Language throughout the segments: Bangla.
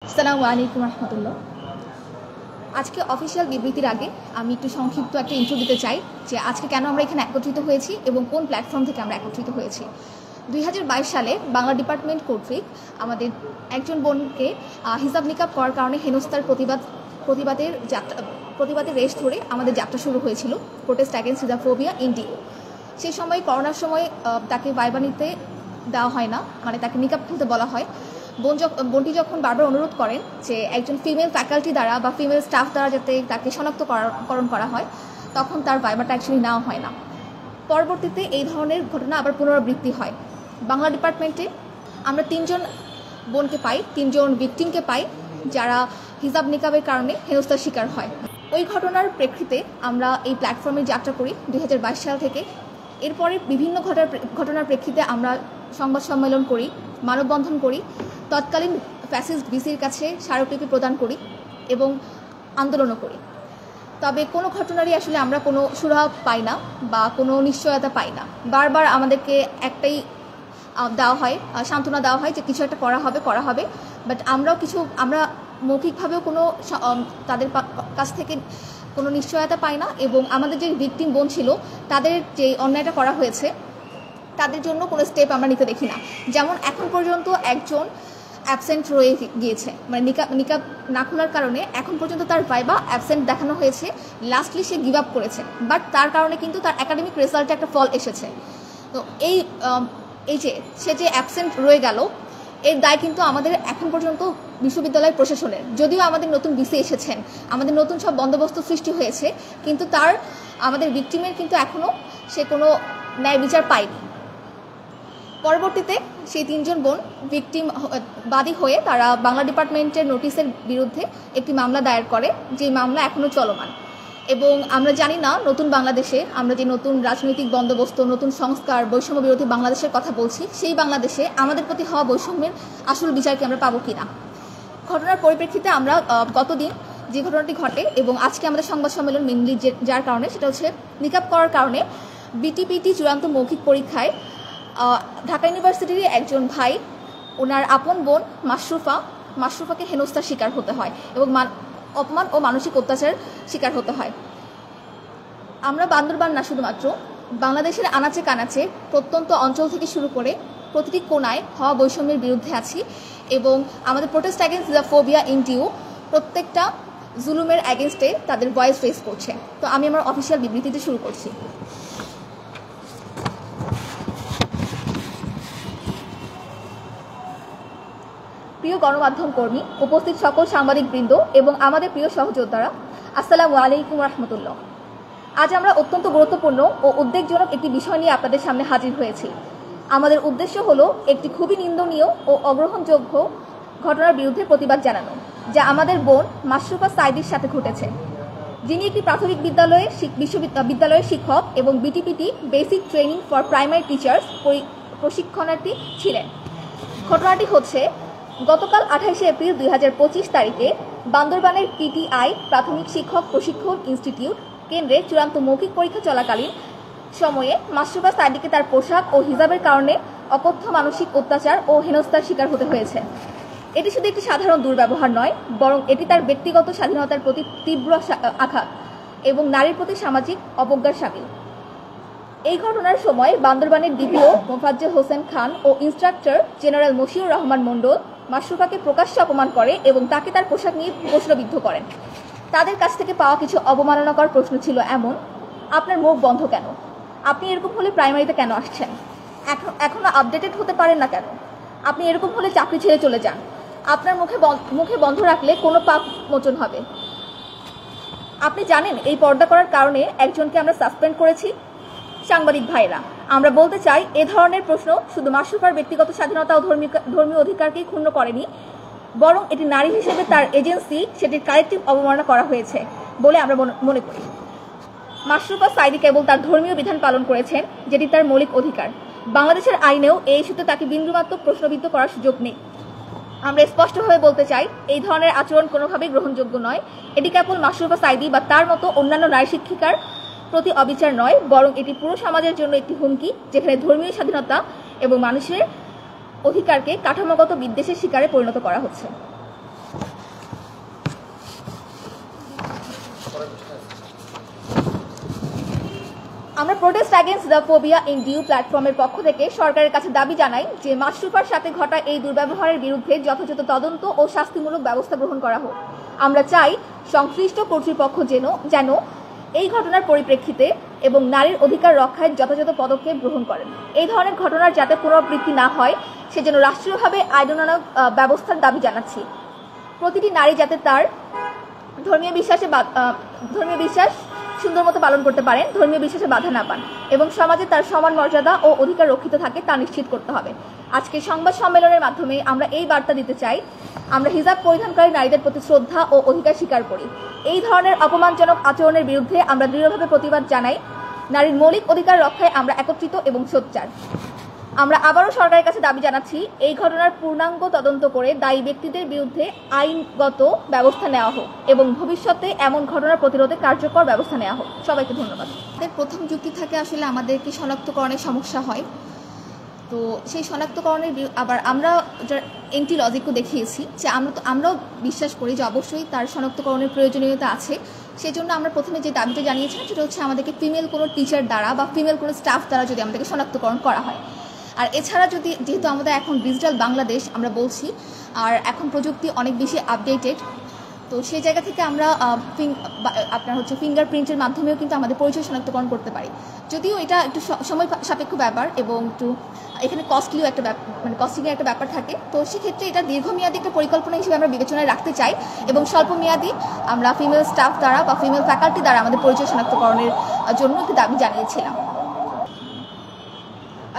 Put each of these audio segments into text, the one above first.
আসসালামু আলাইকুম রহমতুল্লাহ। আজকে অফিসিয়াল বিবৃতির আগে আমি একটু সংক্ষিপ্ত একটা ইন্ট্রো দিতে চাই যে আজকে কেন আমরা এখানে একত্রিত হয়েছি এবং কোন প্ল্যাটফর্ম থেকে আমরা একত্রিত হয়েছি। 2022 সালে বাংলা ডিপার্টমেন্ট কর্তৃক আমাদের একজন বোনকে হিজাব নিকাব করার কারণে হেনস্থার প্রতিবাদের রেশ ধরে আমাদের যাত্রা শুরু হয়েছিল, প্রোটেস্ট অ্যাগেন্স্ট হিজাবফোবিয়া ইন্ডিয়া। সেই সময় করোনার সময় তাকে বাইবা নিতে দেওয়া হয় না, মানে তাকে নিকাব খুলতে বলা হয়। বোনটি যখন বারবার অনুরোধ করেন যে একজন ফিমেল ফ্যাকাল্টি দ্বারা বা ফিমেল স্টাফ দ্বারা যাতে তাকে শনাক্তকরণ করা হয়, তখন তার ভাইবাটা অ্যাকচুয়ালি নেওয়া হয় না। পরবর্তীতে এই ধরনের ঘটনা আবার পুনরাবৃত্তি হয়। বাংলা ডিপার্টমেন্টে আমরা 3 জন বোনকে পাই, 3 জন ভিকটিমকে পাই যারা হিজাব নিকাবের কারণে হেনস্থার শিকার হয়। ওই ঘটনার প্রেক্ষিতে আমরা এই প্ল্যাটফর্মে যাত্রা করি 2022 সাল থেকে। এরপরে বিভিন্ন ঘটনার প্রেক্ষিতে আমরা সংবাদ সম্মেলন করি, মানববন্ধন করি, তৎকালীন ফ্যাসিস্ট ভিসির কাছে স্মারকলিপি প্রদান করি এবং আন্দোলনও করি। তবে কোনো ঘটনারই আসলে আমরা কোনো সুরাহা পাই না বা কোনো নিশ্চয়তা পাই না। বারবার আমাদেরকে একটাই দেওয়া হয়, সান্ত্বনা দেওয়া হয় যে কিছু একটা করা হবে, বাট আমরা মৌখিকভাবেও কোনো তাদের কাছ থেকে কোনো নিশ্চয়তা পাই না। এবং আমাদের যে ভিকটিম বোন ছিল তাদের যে অন্যায়টা করা হয়েছে তাদের জন্য কোনো স্টেপ আমরা নিতে দেখি না। যেমন এখন পর্যন্ত একজন অ্যাবসেন্ট রয়ে গিয়েছে, মানে নিকাব না খোলার কারণে এখন পর্যন্ত তার ভাইবা অ্যাবসেন্ট দেখানো হয়েছে, লাস্টলি সে গিভ আপ করেছে, বাট তার কারণে কিন্তু তার একাডেমিক রেজাল্টে একটা ফল এসেছে। তো সে যে অ্যাবসেন্ট রয়ে গেল, এর দায় কিন্তু আমাদের এখন পর্যন্ত বিশ্ববিদ্যালয় প্রশাসনের। যদিও আমাদের নতুন ভিসি এসেছেন, আমাদের নতুন সব বন্দোবস্ত সৃষ্টি হয়েছে, কিন্তু আমাদের ভিকটিমের কিন্তু এখনও সে কোনো ন্যায় বিচার পায়নি। পরবর্তীতে সেই 3 জন বোন ভিকটিম বাদী হয়ে তারা বাংলা ডিপার্টমেন্টের নোটিশের বিরুদ্ধে একটি মামলা দায়ের করে, যে মামলা এখনও চলমান। এবং আমরা জানি না নতুন বাংলাদেশে আমরা যে নতুন রাজনৈতিক বন্দোবস্ত, নতুন সংস্কার, বৈষম্য বিরোধী বাংলাদেশের কথা বলছি, সেই বাংলাদেশে আমাদের প্রতি হওয়া বৈষম্যের আসল বিচারকে আমরা পাবো কিনা। ঘটনার পরিপ্রেক্ষিতে আমরা গতদিন যে ঘটনাটি ঘটে এবং আজকে আমাদের সংবাদ সম্মেলন মেনলি যার কারণে, সেটা হচ্ছে নিকাব করার কারণে বিটিপিটি চূড়ান্ত মৌখিক পরীক্ষায় ঢাকা ইউনিভার্সিটির একজন ভাই, ওনার আপন বোন মাশরুফাকে হেনস্থার শিকার হতে হয় এবং অপমান ও মানসিক অত্যাচার শিকার হতে হয়। আমরা বান্দরবান না, শুধুমাত্র বাংলাদেশের আনাচে কানাচে প্রত্যন্ত অঞ্চল থেকে শুরু করে প্রতিটি কোনায় হওয়া বৈষম্যের বিরুদ্ধে আছি এবং আমাদের প্রোটেস্ট অ্যাগেন্স্ট হিজাবফোবিয়া ইন্ডিয়া প্রত্যেকটা জুলুমের অ্যাগেনস্টে তাদের ভয়েস রেজ করছে। তো আমি আমার অফিসিয়াল বিবৃতিতে শুরু করছি। প্রিয় গণমাধ্যম কর্মী, উপস্থিত সকল সাংবাদিকবৃন্দ এবং আমাদের প্রিয় সহযোদ্ধারা, আসসালামু আলাইকুম রহমতুল্লাহ। আজ আমরা অত্যন্ত গুরুত্বপূর্ণ ও উদ্বেগজনক একটি বিষয় নিয়ে আপনাদের সামনে হাজির হয়েছি। আমাদের উদ্দেশ্য হলো একটি খুবই নিন্দনীয় ও অগ্রহণযোগ্য ঘটনার বিরুদ্ধে প্রতিবাদ জানানো, যা আমাদের বোন মাশরুফা সাইদির সাথে ঘটেছে, যিনি একটি প্রাথমিক বিদ্যালয়ের শিক্ষক এবং BTPT basic training for primary teachers প্রশিক্ষণার্থী ছিলেন। ঘটনাটি হচ্ছে গতকাল 28 এপ্রিল 2025 তারিখে বান্দরবানের টিটিআই প্রাথমিক শিক্ষক প্রশিক্ষণ ইনস্টিটিউট কেন্দ্রে চূড়ান্ত মৌখিক পরীক্ষা চলাকালীন সময়ে মাশরুফা সাইদিকে তার পোশাক ও হিজাবের কারণে অকথ্য মানসিক অত্যাচার ও হেনস্থার শিকার হতে হয়েছে। এটি শুধু একটি সাধারণ দুর্ব্যবহার নয়, বরং এটি তার ব্যক্তিগত স্বাধীনতার প্রতি তীব্র আঘাত এবং নারীর প্রতি সামাজিক অবজ্ঞার শামিল। এই ঘটনার সময় বান্দরবানের ডিপিও মোফাজ্জল হোসেন খান ও ইন্সট্রাক্টর জেনারেল মশিউর রহমান মণ্ডল মাশরুফাকে প্রকাশ্যে অপমান করে এবং তাকে তার পোশাক নিয়ে প্রশ্নবিদ্ধ করেন। তাদের কাছ থেকে পাওয়া কিছু অবমাননাকর প্রশ্ন ছিল এমন: আপনার মুখ বন্ধ কেন? আপনি এরকম হলে প্রাইমারিতে কেন আসছেন? এখনো আপডেটেড হতে পারেন না কেন? আপনি এরকম হলে চাকরি ছেড়ে চলে যান। আপনার মুখে বন্ধ রাখলে কোনো পাপ মোচন হবে। আপনি জানেন এই পর্দা করার কারণে একজনকে আমরা সাসপেন্ড করেছি। সাংবাদিক ভাইরা, আমরা বলতে চাই, এ ধরনের প্রশ্ন শুধু মাশরুফার ব্যক্তিগত স্বাধীনতা ও ধর্মীয় অধিকারকেই ক্ষুণ্ণ করেনি, বরং এটি নারী হিসেবে তার এজেন্সি, সেটির কালেকটিভ অবমাননা করা হয়েছে বলে আমরা মনে করি। মাশরুফা সাইদি কেবল তার ধর্মীয় বিধান পালন করেছেন, যেটি তার মৌলিক অধিকার। বাংলাদেশের আইনেও এই ইস্যুতে তাকে বিন্দুমাত্র প্রশ্নবিদ্ধ করার সুযোগ নেই। আমরা স্পষ্টভাবে বলতে চাই, এই ধরনের আচরণ কোনোভাবেই গ্রহণযোগ্য নয়। এটি কেবল মাশরুফা সাইদি বা তার মতো অন্যান্য নারী শিক্ষিকার প্রতি অবিচার নয়, বরং এটি পুরো সমাজের জন্য একটি হুমকি, যেখানে ধর্মীয় স্বাধীনতা এবং মানুষের অধিকারকে কাঠামোগত বিদ্বেষের শিকারে পরিণত করা হচ্ছে। আমরা protest against the phobia in due প্ল্যাটফর্মের পক্ষ থেকে সরকারের কাছে দাবি জানাই যে মাশরুফার সাথে ঘটা এই দুর্ব্যবহারের বিরুদ্ধে যথাযথ তদন্ত ও শাস্তিমূলক ব্যবস্থা গ্রহণ করা হোক। আমরা চাই সংশ্লিষ্ট কর্তৃপক্ষ যেন এই ঘটনার পরিপ্রেক্ষিতে এবং নারীর অধিকার রক্ষায় যথাযথ পদক্ষেপ গ্রহণ করেন। এই ধরনের ঘটনার যাতে পুনরাবৃত্তি না হয় সেজন্য রাষ্ট্রীয়ভাবে আইনানুগ ব্যবস্থার দাবি জানাচ্ছি। প্রতিটি নারী যাতে তার ধর্মীয় বিশ্বাস সুন্দর মতো পালন করতে পারেন, ধর্মীয় বিশ্বাসে বাধা না পান এবং সমাজে তার সমান মর্যাদা ও অধিকার রক্ষিত থাকে তা নিশ্চিত করতে হবে। আজকে সংবাদ সম্মেলনের মাধ্যমে আমরা এই বার্তা দিতে চাই, আমরা হিজাব পরিধানকারী নারীদের প্রতি শ্রদ্ধা ও অধিকার স্বীকার করি। এই ধরনের অপমানজনক আচরণের বিরুদ্ধে আমরা দৃঢ়ভাবে প্রতিবাদ জানাই। নারীর মৌলিক অধিকার রক্ষায় আমরা একত্রিত এবং সোচ্চার। আমরা আবারও সরকারের কাছে দাবি জানাচ্ছি এই ঘটনার পূর্ণাঙ্গ তদন্ত করে দায়ী ব্যক্তিদের বিরুদ্ধে আইনগত ব্যবস্থা নেওয়া হোক এবং ভবিষ্যতে এমন ঘটনার প্রতিরোধে কার্যকর ব্যবস্থা নেওয়া হোক। সবাইকে ধন্যবাদ। প্রথম যুক্তি থাকে আসলে আমাদেরকে শনাক্তকরণের সমস্যা হয়, তো সেই শনাক্তকরণের আবার আমরা এন্টি লজিকও দেখিয়েছি যে আমরাও বিশ্বাস করি যে অবশ্যই তার শনাক্তকরণের প্রয়োজনীয়তা আছে। সেজন্য আমরা প্রথমে যে দাবিটা জানিয়েছিলাম সেটা হচ্ছে আমাদেরকে ফিমেল কোনো টিচার দ্বারা বা ফিমেল কোনো স্টাফ দ্বারা যদি আমাদেরকে শনাক্তকরণ করা হয়। আর এছাড়া যেহেতু আমাদের এখন ডিজিটাল বাংলাদেশ আমরা বলছি, আর এখন প্রযুক্তি অনেক বেশি আপডেটেড, তো সেই জায়গা থেকে আমরা ফিঙ্গারপ্রিন্টের মাধ্যমেও কিন্তু আমাদের পরিচয় শনাক্তকরণ করতে পারি। যদিও এটা একটু সময় সাপেক্ষ ব্যাপার এবং একটু এখানে কস্টলিও কস্টিংয়ের একটা ব্যাপার থাকে, তো সেক্ষেত্রে এটা দীর্ঘমেয়াদী একটা পরিকল্পনা হিসেবে আমরা বিবেচনায় রাখতে চাই এবং স্বল্প মেয়াদী আমরা ফিমেল স্টাফ দ্বারা বা ফিমেল ফ্যাকাল্টি দ্বারা আমাদের পরিচয় শনাক্তকরণের জন্য একটি দাবি জানিয়েছিলাম।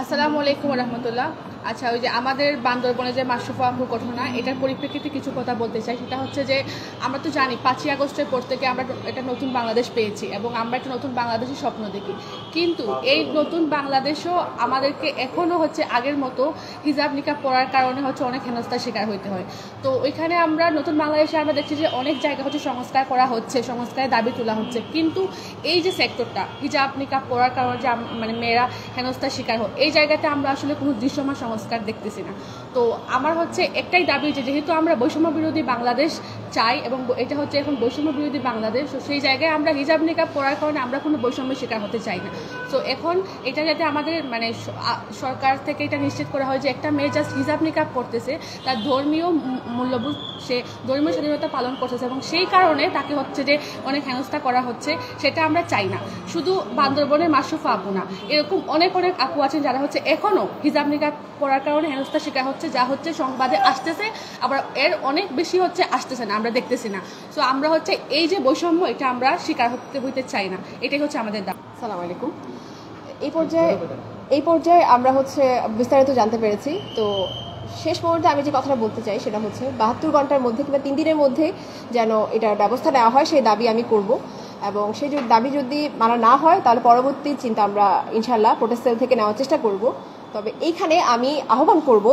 আসসালামু আলাইকুম রহমতুল্লাহ। আচ্ছা, ওই যে আমাদের বান্দরবনে যে মাশরুফা আপুর ঘটনা, এটার পরিপ্রেক্ষিতে কিছু কথা বলতে চাই। সেটা হচ্ছে যে আমরা তো জানি 5ই আগস্টের পর থেকে আমরা একটা নতুন বাংলাদেশ পেয়েছি এবং আমরা একটা নতুন বাংলাদেশের স্বপ্ন দেখি, কিন্তু এই নতুন বাংলাদেশও আমাদেরকে এখনও হচ্ছে আগের মতো হিজাব নিকাব পরার কারণে হচ্ছে অনেক হেনস্থার শিকার হইতে হয়। তো ওইখানে আমরা নতুন বাংলাদেশে আমরা দেখছি যে অনেক জায়গা হচ্ছে সংস্কার করা হচ্ছে, সংস্কারের দাবি তোলা হচ্ছে, কিন্তু এই যে সেক্টরটা হিজাব নিকাব পরার কারণে যে মেয়েরা হেনস্থার শিকার হয়, এই জায়গাতে আমরা আসলে কোনো দৃশ্যমান সংস্কার দেখতেছি না। তো আমার হচ্ছে একটাই দাবি যে যেহেতু আমরা বৈষম্য বিরোধী বাংলাদেশ চাই এবং এটা হচ্ছে এখন বৈষম্য বিরোধী বাংলাদেশ, তো সেই জায়গায় আমরা হিজাব নিকাব পরার কারণে আমরা কোনো বৈষম্যের শিকার হতে চাই না। তো এখন এটা যাতে আমাদের সরকার থেকে এটা নিশ্চিত করা হয় যে একটা মেয়ে জাস্ট হিজাব নিকাব করতেছে, তার ধর্মীয় মূল্যবোধ, সে ধর্মীয় স্বাধীনতা পালন করতেছে এবং সেই কারণে তাকে হচ্ছে যে অনেক হেনস্থা করা হচ্ছে, সেটা আমরা চাই না। শুধু বান্দরবনের মাশরুফা আপু না, এরকম অনেক আপু আছেন যারা হচ্ছে এখনও হিজাব নিকাব পরার কারণে হেনস্থার শিকার হচ্ছে, যা হচ্ছে সংবাদে আসতেছে, আবার এর অনেক বেশি হচ্ছে আসতেছে না, আমরা দেখতেছি না। সো আমরা হচ্ছে এই যে বৈষম্য, এটা আমরা শিকার হইতে চাই না, এটাই হচ্ছে আমাদের দাবি। আসসালামু আলাইকুম। এই পর্যায়ে আমরা হচ্ছে বিস্তারিত জানতে পেরেছি। তো শেষ মুহূর্তে আমি যে কথাটা বলতে চাই সেটা হচ্ছে 72 ঘন্টার মধ্যে কিংবা 3 দিনের মধ্যে যেন এটার ব্যবস্থা নেওয়া হয়, সেই দাবি আমি করব। এবং সেই দাবি যদি মানা না হয় তাহলে পরবর্তী চিন্তা আমরা ইনশাল্লাহ প্রোটেস্ট সেল থেকে নেওয়ার চেষ্টা করব। তবে এইখানে আমি আহ্বান করব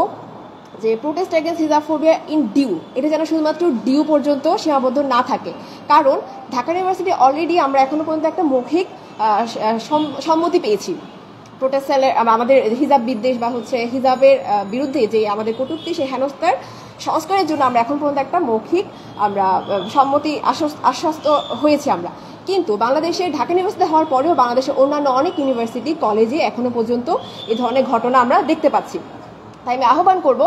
যে প্রোটেস্ট এগেন্স্ট হিজাবফোবিয়া ইন ডিউ, এটা যেন শুধুমাত্র ডিউ পর্যন্ত সীমাবদ্ধ না থাকে, কারণ ঢাকা ইউনিভার্সিটি অলরেডি আমরা এখনো পর্যন্ত একটা মৌখিক সম্মতি পেয়েছি প্রোটেস্ট সেলের, আমাদের হিজাব বিদ্বেষ বা হচ্ছে হিজাবের বিরুদ্ধে যে আমাদের কটূক্তি, সেই হেনস্থার সংস্কারের জন্য আমরা এখন পর্যন্ত একটা মৌখিক আমরা সম্মতি আশ্বস্ত হয়েছি আমরা। কিন্তু বাংলাদেশের ঢাকা ইউনিভার্সিটি হওয়ার পরেও বাংলাদেশের অন্যান্য অনেক ইউনিভার্সিটি কলেজে এখনো পর্যন্ত এই ধরনের ঘটনা আমরা দেখতে পাচ্ছি। তাই আমি আহ্বান করব,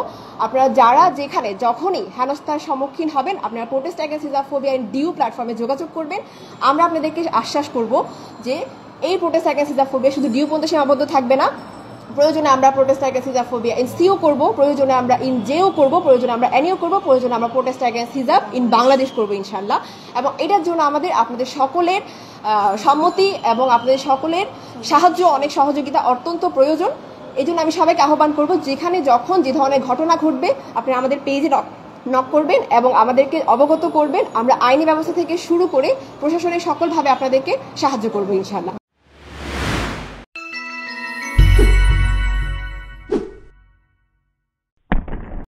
আপনারা যারা যেখানে যখনই হেনস্থার সম্মুখীন হবেন আপনারা প্রোটেস্ট এগেন্স্ট হিজাবফোবিয়া ইন ডিউ প্ল্যাটফর্মে যোগাযোগ করবেন। আমরা আপনাদেরকে আশ্বাস করব যে এই প্রোটেস্ট এগেন্স্ট হিজাবফোবিয়া শুধু ডিউ পর্যন্ত সীমাবদ্ধ থাকবে না, প্রয়োজনে আমরা প্রোটেস্ট এগেন্স্ট হিজাবফোবিয়া ইন সিও করব, প্রয়োজনে আমরা ইন জেও করব, প্রয়োজনে আমরা এনইও করব, প্রয়োজনে আমরা প্রোটেস্ট এগেন্স্ট হিজাব ইন বাংলাদেশ করব ইনশাল্লাহ। এবং এটার জন্য আপনাদের সকলের সম্মতি এবং আপনাদের সকলের সাহায্য, অনেক সহযোগিতা অত্যন্ত প্রয়োজন। এই জন্য আমি সবাইকে আহ্বান করব, যেখানে যখন যে ধরনের ঘটনা ঘটবে আপনারা আমাদের পেজে নক করবেন এবং আমাদেরকে অবগত করবেন। আমরা আইনি ব্যবস্থা থেকে শুরু করে প্রশাসনের সকলভাবে আপনাদেরকে সাহায্য করবো ইনশাল্লাহ।